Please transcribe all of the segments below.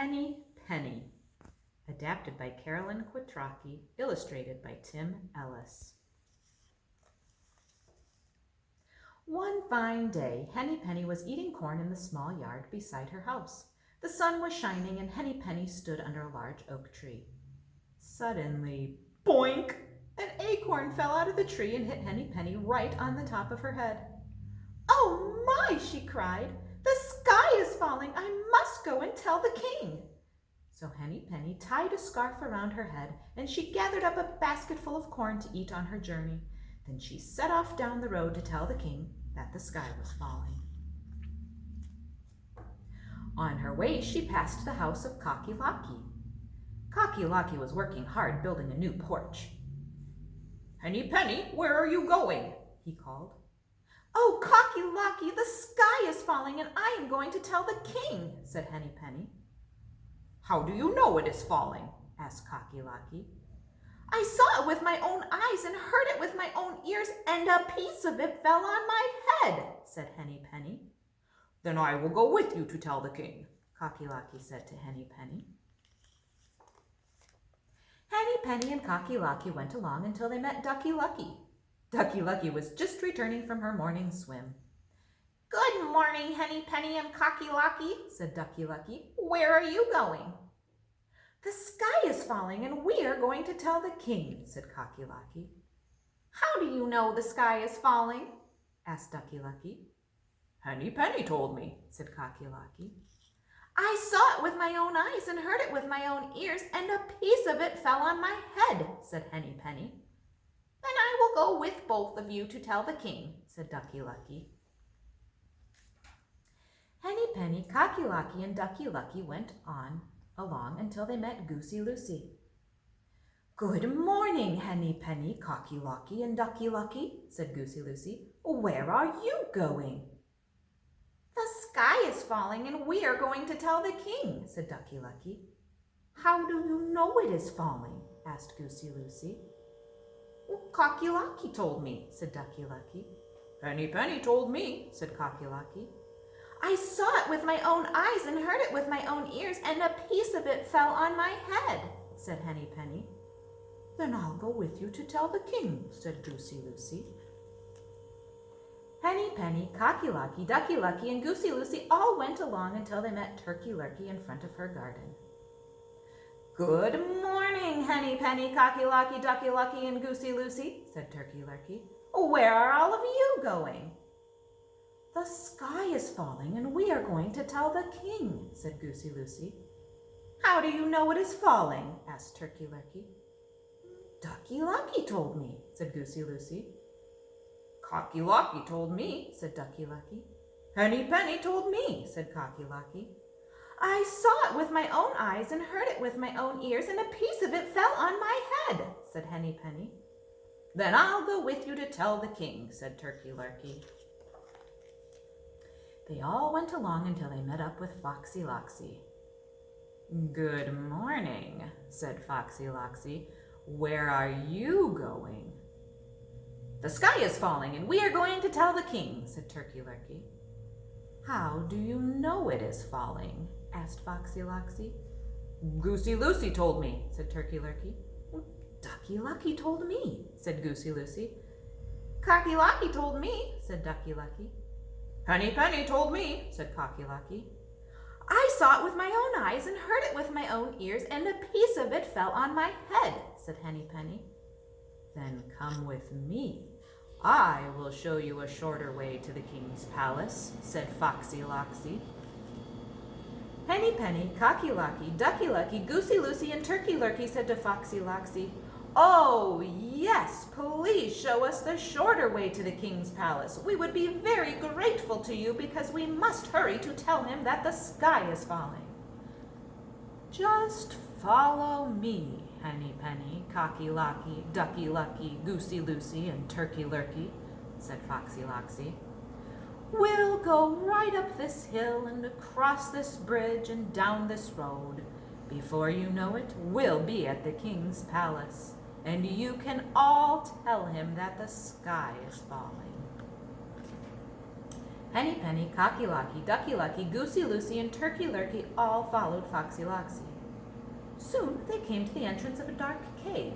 Henny Penny, adapted by Carolyn Quattrocki, illustrated by Tim Ellis. One fine day, Henny Penny was eating corn in the small yard beside her house. The sun was shining and Henny Penny stood under a large oak tree. Suddenly, boink! An acorn fell out of the tree and hit Henny Penny right on the top of her head. "Oh my!" she cried. "The sky is falling. I must go and tell the king." So Henny Penny tied a scarf around her head and she gathered up a basketful of corn to eat on her journey. Then she set off down the road to tell the king that the sky was falling. On her way, she passed the house of Cocky Locky. Cocky Locky was working hard building a new porch. "Henny Penny, where are you going?" he called. "Oh, Cocky Locky, the sky is falling and I am going to tell the king," said Henny Penny. "How do you know it is falling?" asked Cocky Locky. "I saw it with my own eyes and heard it with my own ears, and a piece of it fell on my head," said Henny Penny. "Then I will go with you to tell the king," Cocky Locky said to Henny Penny. Henny Penny and Cocky Locky went along until they met Ducky Lucky. Ducky Lucky was just returning from her morning swim. "Good morning, Henny Penny and Cocky Locky," said Ducky Lucky. "Where are you going?" "The sky is falling and we are going to tell the king," said Cocky Locky. "How do you know the sky is falling?" asked Ducky Lucky. "Henny Penny told me," said Cocky Locky. "I saw it with my own eyes and heard it with my own ears, and a piece of it fell on my head," said Henny Penny. "Then I will go with both of you to tell the king," said Ducky Lucky. Henny Penny, Cocky Locky, and Ducky Lucky went on along until they met Goosey Lucy. "Good morning, Henny Penny, Cocky Locky, and Ducky Lucky," said Goosey Lucy. "Where are you going?" "The sky is falling and we are going to tell the king," said Ducky Lucky. "How do you know it is falling?" asked Goosey Lucy. "Cocky Locky told me," said Ducky Lucky. "Henny Penny told me," said Cocky Locky. "I saw it with my own eyes and heard it with my own ears, and a piece of it fell on my head," said Henny Penny. "Then I'll go with you to tell the king," said Goosey Lucy. Henny Penny, Cocky Locky, Ducky Lucky, and Goosey Lucy all went along until they met Turkey Lurkey in front of her garden. "Good morning, Henny Penny, Cocky Locky, Ducky Lucky, and Goosey Lucy," said Turkey Lurkey. "Where are all of you going?" "The sky is falling and we are going to tell the king," said Goosey Lucy. "How do you know it is falling?" asked Turkey Lurkey. "Ducky Lucky told me," said Goosey Lucy. "Cocky Locky told me," said Ducky Lucky. "Henny Penny told me," said Cocky Locky. "I saw it with my own eyes and heard it with my own ears, and a piece of it fell on my head," said Henny Penny. "Then I'll go with you to tell the king," said Turkey Lurkey. They all went along until they met up with Foxy Loxy. "Good morning," said Foxy Loxy. "Where are you going?" "The sky is falling and we are going to tell the king," said Turkey Lurkey. "How do you know it is falling?" asked Foxy Loxy. "Goosey Lucy told me," said Turkey Lurkey. "Ducky Lucky told me," said Goosey Lucy. "Cocky Locky told me," said Ducky Lucky. "Henny Penny told me," said Cocky Locky. "I saw it with my own eyes and heard it with my own ears, and a piece of it fell on my head," said Henny Penny. "Then come with me. I will show you a shorter way to the king's palace," said Foxy Loxy. Henny Penny, Cocky Locky, Ducky Lucky, Goosey Lucy, and Turkey Lurkey said to Foxy Loxy, "Oh, yes, please show us the shorter way to the king's palace. We would be very grateful to you because we must hurry to tell him that the sky is falling." "Just follow me, Henny Penny, Cocky Locky, Ducky Lucky, Goosey Lucy, and Turkey Lurkey," said Foxy Loxy. "We'll go right up this hill and across this bridge and down this road. Before you know it, we'll be at the king's palace, and you can all tell him that the sky is falling." Henny Penny, Cocky Locky, Ducky Lucky, Goosey Lucy, and Turkey Lurkey all followed Foxy Loxy. Soon they came to the entrance of a dark cave.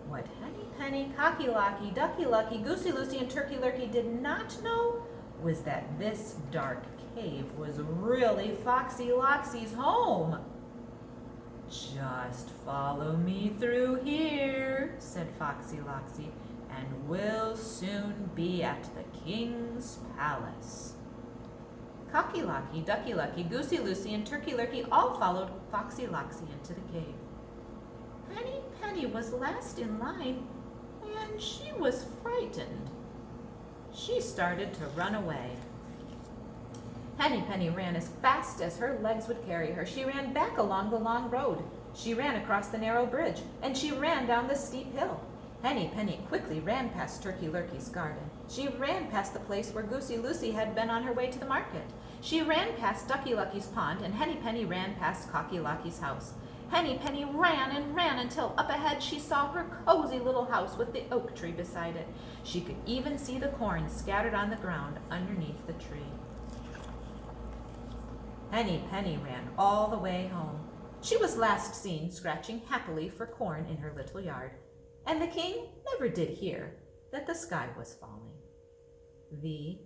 What Henny Penny, Cocky Locky, Ducky Lucky, Goosey Lucy, and Turkey Lurkey did not know was that this dark cave was really Foxy Loxy's home. "Just follow me through here," said Foxy Loxy, "and we'll soon be at the king's palace." Cocky Locky, Ducky Lucky, Goosey Lucy, and Turkey Lurkey all followed Foxy Loxy into the cave. Henny Penny was last in line, and she was frightened. She started to run away. Henny Penny ran as fast as her legs would carry her. She ran back along the long road. She ran across the narrow bridge, and she ran down the steep hill. Henny Penny quickly ran past Turkey Lurkey's garden. She ran past the place where Goosey Lucy had been on her way to the market. She ran past Ducky Lucky's pond, and Henny Penny ran past Cocky Locky's house. Henny Penny ran and ran until up ahead she saw her cozy little house with the oak tree beside it. She could even see the corn scattered on the ground underneath the tree. Henny Penny ran all the way home. She was last seen scratching happily for corn in her little yard, and the king never did hear that the sky was falling. The